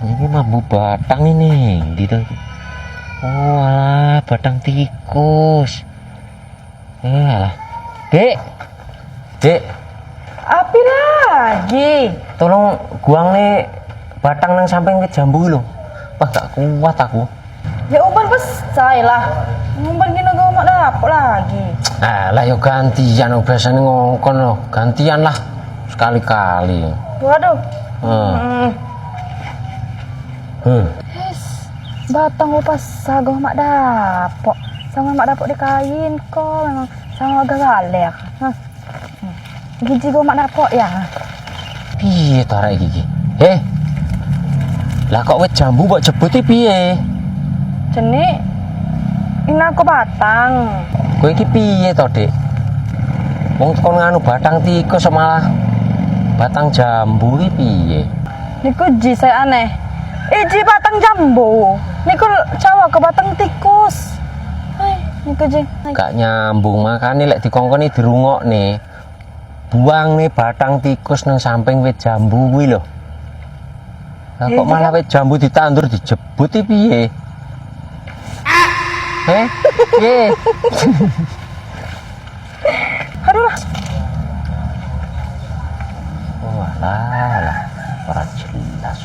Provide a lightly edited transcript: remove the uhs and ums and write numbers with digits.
Ini mambu batang ini gitu. Oh alah, batang tikus. Alah. Dek. Dek, Api lagi. tolong guang nih batang nang samping wit jambu lho. Wah, gak kuat aku. Ya umpan pesai lah. Umpan kena gak mak dapet lagi. Alah yo gantian biasanya ngongkon loh. Gantian lah sekali-kali. Waduh. Hmm. Hmm. Yes. Batang upas sagoh mak dapet. Sama mak dapet di kain kok memang sama agak galak. Gigi gue mak dapet ya. Piye to arek iki? Lah kok wit jambu kok jebuti piye? Jenik ini aku batang. Kowe iki piye to, Dik? Wong kon nganu batang tikus malah batang jambu iki piye? Niku ji saya aneh. Ji batang jambu. Niku cawa ke batang tikus. Hai, niku ji. Gak nyambung, makane lek dikongkoni dirungokne. Buang nih batang tikus nang samping wit jambu kuwi lho. Lah kok malah wit jambu ditandur dijebut iki piye? Piye? Aduh lah. Oh alah, ora jelas.